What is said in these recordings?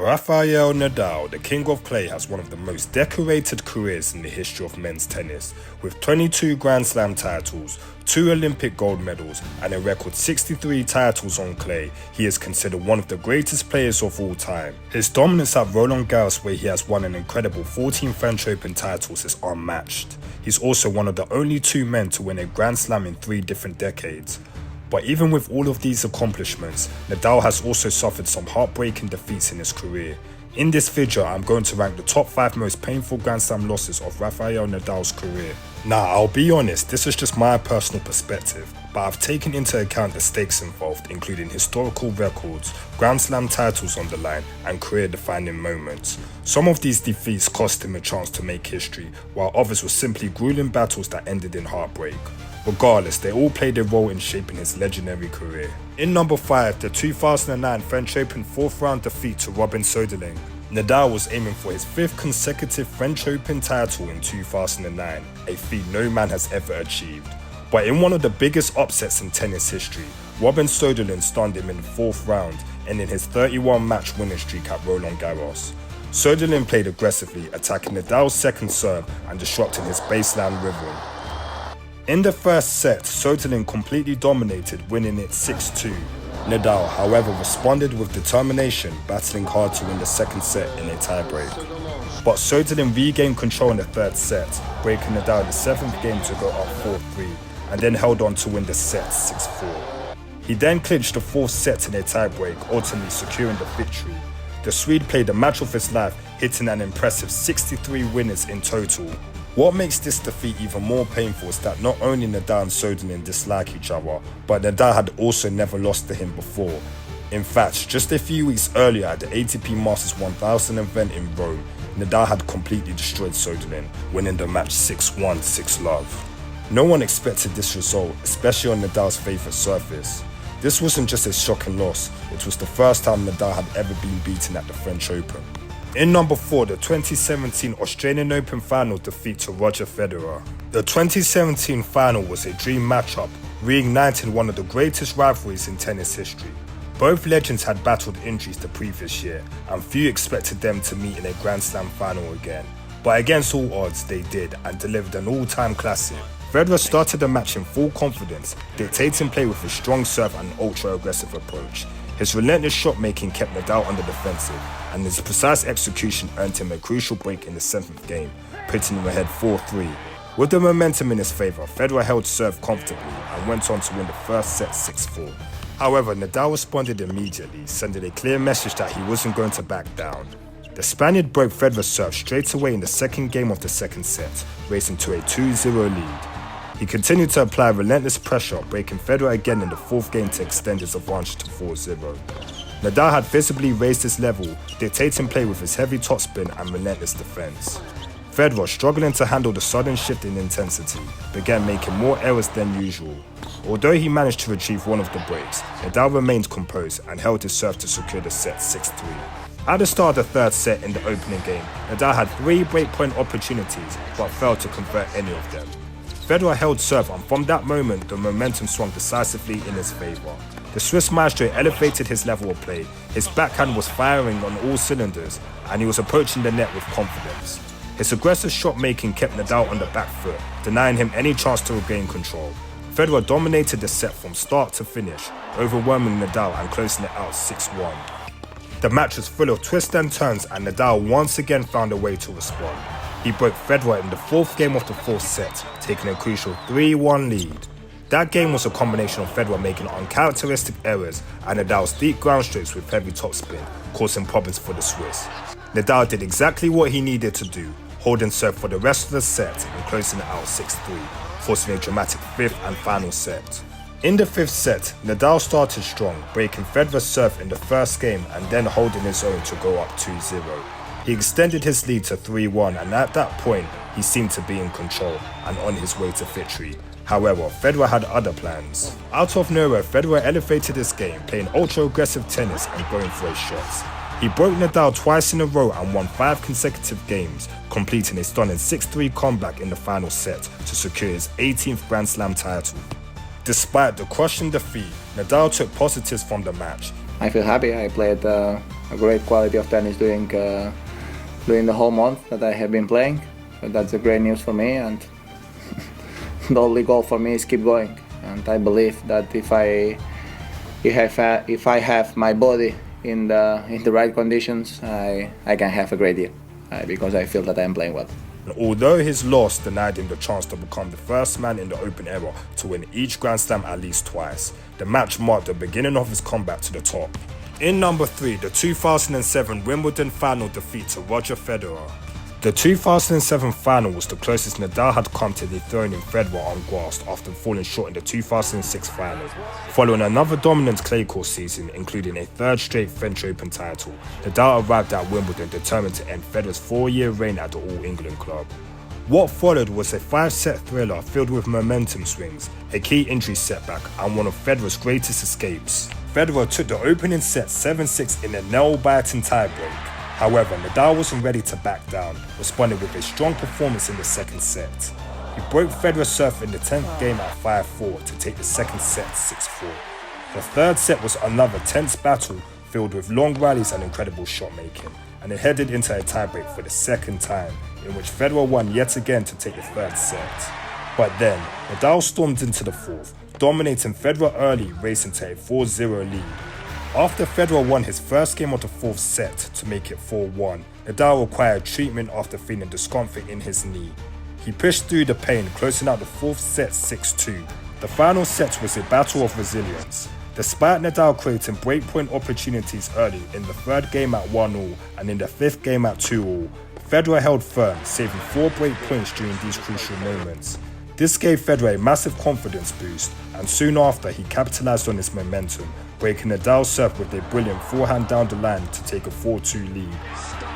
Rafael Nadal, the king of clay, has one of the most decorated careers in the history of men's tennis. With 22 Grand Slam titles, 2 Olympic gold medals, and a record 63 titles on clay, he is considered one of the greatest players of all time. His dominance at Roland Garros, where he has won an incredible 14 French Open titles, is unmatched. He's also one of the only 2 men to win a Grand Slam in 3 different decades. But even with all of these accomplishments, Nadal has also suffered some heartbreaking defeats in his career. In this video, I'm going to rank the top 5 most painful Grand Slam losses of Rafael Nadal's career. Now, I'll be honest, this is just my personal perspective, but I've taken into account the stakes involved, including historical records, Grand Slam titles on the line, and career-defining moments. Some of these defeats cost him a chance to make history, while others were simply grueling battles that ended in heartbreak. Regardless, they all played a role in shaping his legendary career. In number 5, the 2009 French Open 4th round defeat to Robin Soderling. Nadal was aiming for his 5th consecutive French Open title in 2009, a feat no man has ever achieved. But in one of the biggest upsets in tennis history, Robin Soderling stunned him in the 4th round, ending his 31-match winning streak at Roland Garros. Soderling played aggressively, attacking Nadal's second serve and disrupting his baseline rhythm. In the first set, Soderling completely dominated, winning it 6-2. Nadal, however, responded with determination, battling hard to win the second set in a tiebreak. But Soderling regained control in the 3rd set, breaking Nadal in the 7th game to go up 4-3, and then held on to win the set 6-4. He then clinched the 4th set in a tiebreak, ultimately securing the victory. The Swede played the match of his life, hitting an impressive 63 winners in total. What makes this defeat even more painful is that not only Nadal and Soderling dislike each other, but Nadal had also never lost to him before. In fact, just a few weeks earlier at the ATP Masters 1000 event in Rome, Nadal had completely destroyed Soderling, winning the match 6-1, 6-love. No one expected this result, especially on Nadal's favourite surface. This wasn't just a shocking loss, it was the first time Nadal had ever been beaten at the French Open. In number 4, the 2017 Australian Open final defeat to Roger Federer. The 2017 final was a dream matchup, reigniting one of the greatest rivalries in tennis history. Both legends had battled injuries the previous year, and few expected them to meet in a Grand Slam final again. But against all odds, they did, and delivered an all-time classic. Federer started the match in full confidence, dictating play with a strong serve and an ultra-aggressive approach. His relentless shot-making kept Nadal on the defensive, and his precise execution earned him a crucial break in the 7th game, putting him ahead 4-3. With the momentum in his favour, Federer held serve comfortably and went on to win the first set 6-4. However, Nadal responded immediately, sending a clear message that he wasn't going to back down. The Spaniard broke Federer's serve straight away in the 2nd game of the 2nd set, racing to a 2-0 lead. He continued to apply relentless pressure, breaking Federer again in the 4th game to extend his advantage to 4-0. Nadal had visibly raised his level, dictating play with his heavy topspin and relentless defense. Federer, struggling to handle the sudden shift in intensity, began making more errors than usual. Although he managed to retrieve one of the breaks, Nadal remained composed and held his serve to secure the set 6-3. At the start of the 3rd set in the opening game, Nadal had 3 breakpoint opportunities but failed to convert any of them. Federer held serve, and from that moment, the momentum swung decisively in his favour. The Swiss maestro elevated his level of play, his backhand was firing on all cylinders, and he was approaching the net with confidence. His aggressive shot-making kept Nadal on the back foot, denying him any chance to regain control. Federer dominated the set from start to finish, overwhelming Nadal and closing it out 6-1. The match was full of twists and turns, and Nadal once again found a way to respond. He broke Federer in the 4th game of the 4th set, taking a crucial 3-1 lead. That game was a combination of Federer making uncharacteristic errors and Nadal's deep ground strokes with heavy topspin, causing problems for the Swiss. Nadal did exactly what he needed to do, holding serve for the rest of the set and closing it out 6-3, forcing a dramatic 5th and final set. In the 5th set, Nadal started strong, breaking Federer's serve in the 1st game and then holding his own to go up 2-0. He extended his lead to 3-1, and at that point, he seemed to be in control and on his way to victory. However, Federer had other plans. Out of nowhere, Federer elevated his game, playing ultra-aggressive tennis and going for his shots. He broke Nadal twice in a row and won 5 consecutive games, completing a stunning 6-3 comeback in the final set to secure his 18th Grand Slam title. Despite the crushing defeat, Nadal took positives from the match. I feel happy. I played a great quality of tennis during the whole month that I have been playing. So that's a great news for me, and the only goal for me is keep going. And I believe that if I have my body in the right conditions, I can have a great year because I feel that I am playing well. Although his loss denied him the chance to become the first man in the Open era to win each Grand Slam at least twice, the match marked the beginning of his comeback to the top. In number 3, the 2007 Wimbledon final defeat to Roger Federer. The 2007 final was the closest Nadal had come to dethroning Federer on grass after falling short in the 2006 final. Following another dominant clay court season, including a third straight French Open title, Nadal arrived at Wimbledon determined to end Federer's 4-year reign at the All England club. What followed was a 5-set thriller filled with momentum swings, a key injury setback, and one of Federer's greatest escapes. Federer took the opening set 7-6 in a nail-biting tiebreak. However, Nadal wasn't ready to back down, responding with a strong performance in the second set. He broke Federer's serve in the 10th game at 5-4 to take the second set 6-4. The third set was another tense battle filled with long rallies and incredible shot making, and it headed into a tiebreak for the second time, in which Federer won yet again to take the third set. But then, Nadal stormed into the fourth, dominating Federer early, racing to a 4-0 lead. After Federer won his first game of the fourth set to make it 4-1, Nadal required treatment after feeling discomfort in his knee. He pushed through the pain, closing out the fourth set 6-2. The final set was a battle of resilience. Despite Nadal creating breakpoint opportunities early in the third game at 1-all and in the fifth game at 2-all, Federer held firm, saving 4 break points during these crucial moments. This gave Federer a massive confidence boost, and soon after he capitalized on his momentum, breaking Nadal's serve with a brilliant forehand down the line to take a 4-2 lead.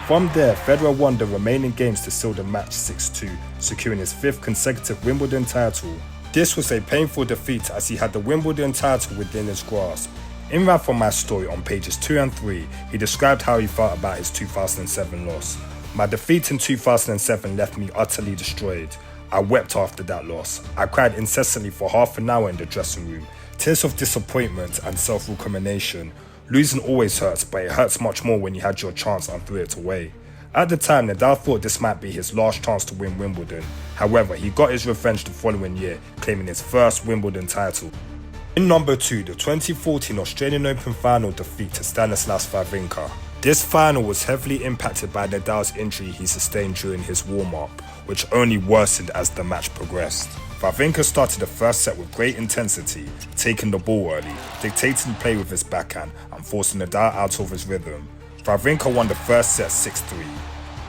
From there, Federer won the remaining games to seal the match 6-2, securing his 5th consecutive Wimbledon title. This was a painful defeat as he had the Wimbledon title within his grasp. In Rafael my story on pages 2 and 3, he described how he felt about his 2007 loss. My defeat in 2007 left me utterly destroyed. I wept after that loss. I cried incessantly for half an hour in the dressing room. Tears of disappointment and self-recrimination. Losing always hurts, but it hurts much more when you had your chance and threw it away. At the time, Nadal thought this might be his last chance to win Wimbledon. However, he got his revenge the following year, claiming his first Wimbledon title. In number 2, the 2014 Australian Open final defeat to Stanislas Wawrinka. This final was heavily impacted by Nadal's injury he sustained during his warm-up, which only worsened as the match progressed. Wawrinka started the first set with great intensity, taking the ball early, dictating play with his backhand and forcing Nadal out of his rhythm. Wawrinka won the first set 6-3.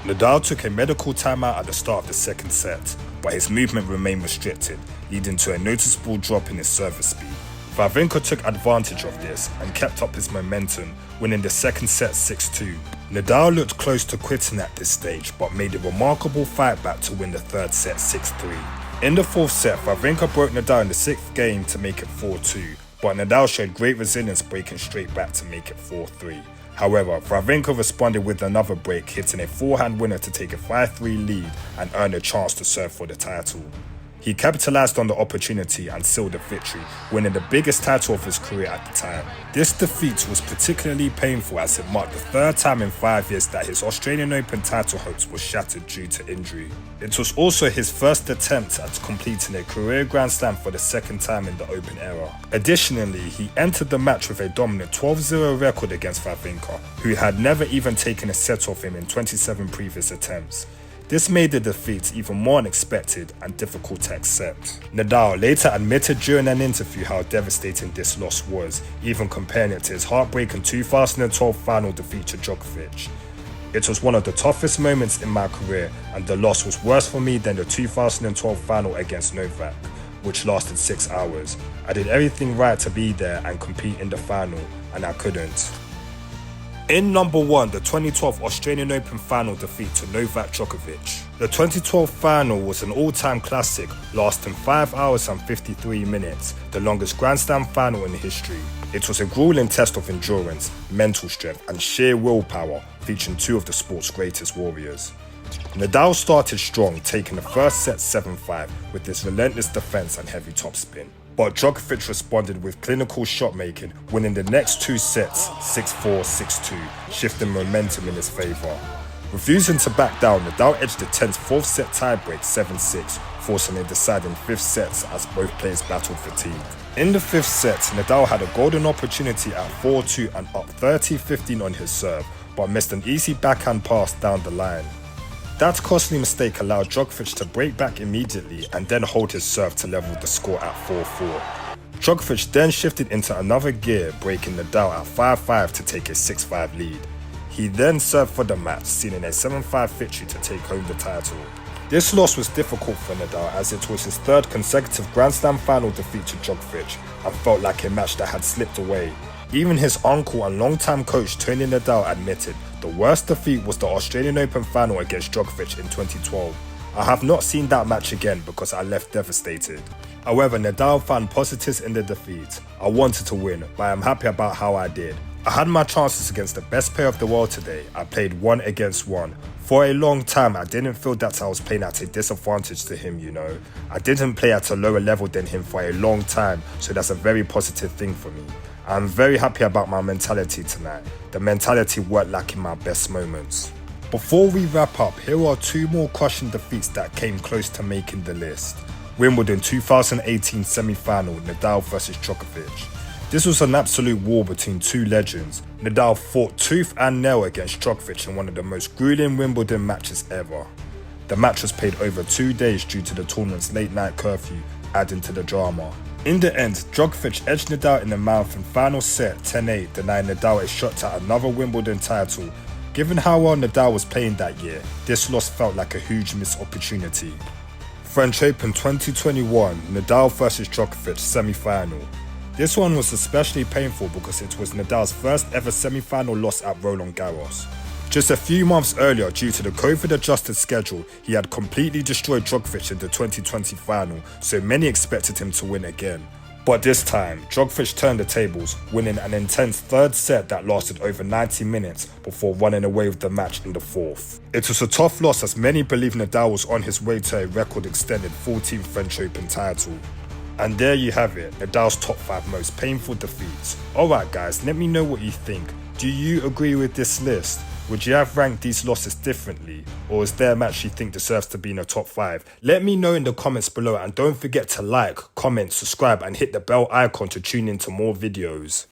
Nadal took a medical timeout at the start of the second set, but his movement remained restricted, leading to a noticeable drop in his service speed. Wawrinka took advantage of this and kept up his momentum, winning the second set 6-2. Nadal looked close to quitting at this stage, but made a remarkable fight back to win the third set 6-3. In the fourth set, Wawrinka broke Nadal in the 6th game to make it 4-2, but Nadal showed great resilience, breaking straight back to make it 4-3. However, Wawrinka responded with another break, hitting a forehand winner to take a 5-3 lead and earn a chance to serve for the title. He capitalized on the opportunity and sealed the victory, winning the biggest title of his career at the time. This defeat was particularly painful as it marked the 3rd time in 5 years that his Australian Open title hopes were shattered due to injury. It was also his first attempt at completing a career Grand Slam for the 2nd time in the Open era. Additionally, he entered the match with a dominant 12-0 record against Wawrinka, who had never even taken a set off him in 27 previous attempts. This made the defeat even more unexpected and difficult to accept. Nadal later admitted during an interview how devastating this loss was, even comparing it to his heartbreaking 2012 final defeat to Djokovic. It was one of the toughest moments in my career, and the loss was worse for me than the 2012 final against Novak, which lasted 6 hours. I did everything right to be there and compete in the final, and I couldn't. In number 1, the 2012 Australian Open final defeat to Novak Djokovic. The 2012 final was an all-time classic, lasting 5 hours and 53 minutes, the longest Grand Slam final in history. It was a grueling test of endurance, mental strength and sheer willpower, featuring 2 of the sport's greatest warriors. Nadal started strong, taking the first set 7-5 with his relentless defense and heavy topspin. But Djokovic responded with clinical shot making, winning the next 2 sets 6-4, 6-2, shifting momentum in his favour. Refusing to back down, Nadal edged the tense 4th set tiebreak 7-6, forcing a deciding 5th set as both players battled fatigue. In the 5th set, Nadal had a golden opportunity at 4-2 and up 30-15 on his serve, but missed an easy backhand pass down the line. That costly mistake allowed Djokovic to break back immediately and then hold his serve to level the score at 4-4. Djokovic then shifted into another gear, breaking Nadal at 5-5 to take a 6-5 lead. He then served for the match, sealing a 7-5 victory to take home the title. This loss was difficult for Nadal as it was his 3rd consecutive Grand Slam final defeat to Djokovic and felt like a match that had slipped away. Even his uncle and longtime coach Tony Nadal admitted the worst defeat was the Australian Open final against Djokovic in 2012. I have not seen that match again because I left devastated. However, Nadal found positives in the defeat. I wanted to win, but I am happy about how I did. I had my chances against the best player of the world today. I played 1 against 1. For a long time, I didn't feel that I was playing at a disadvantage to him, you know. I didn't play at a lower level than him for a long time, so that's a very positive thing for me. I'm very happy about my mentality tonight. The mentality worked like in my best moments. Before we wrap up, here are 2 more crushing defeats that came close to making the list. Wimbledon 2018 semi-final, Nadal vs Djokovic. This was an absolute war between 2 legends. Nadal fought tooth and nail against Djokovic in one of the most grueling Wimbledon matches ever. The match was played over 2 days due to the tournament's late night curfew, adding to the drama. In the end, Djokovic edged Nadal in the marathon final set 10-8, denying Nadal a shot at another Wimbledon title. Given how well Nadal was playing that year, this loss felt like a huge missed opportunity. French Open 2021, Nadal vs Djokovic semi-final. This one was especially painful because it was Nadal's first ever semi-final loss at Roland Garros. Just a few months earlier, due to the COVID-adjusted schedule, he had completely destroyed Djokovic in the 2020 final, so many expected him to win again. But this time, Djokovic turned the tables, winning an intense 3rd set that lasted over 90 minutes before running away with the match in the 4th. It was a tough loss as many believe Nadal was on his way to a record-extended 14th French Open title. And there you have it, Nadal's top 5 most painful defeats. Alright guys, let me know what you think. Do you agree with this list? Would you have ranked these losses differently? Or is there a match you think deserves to be in the top 5? Let me know in the comments below and don't forget to like, comment, subscribe and hit the bell icon to tune into more videos.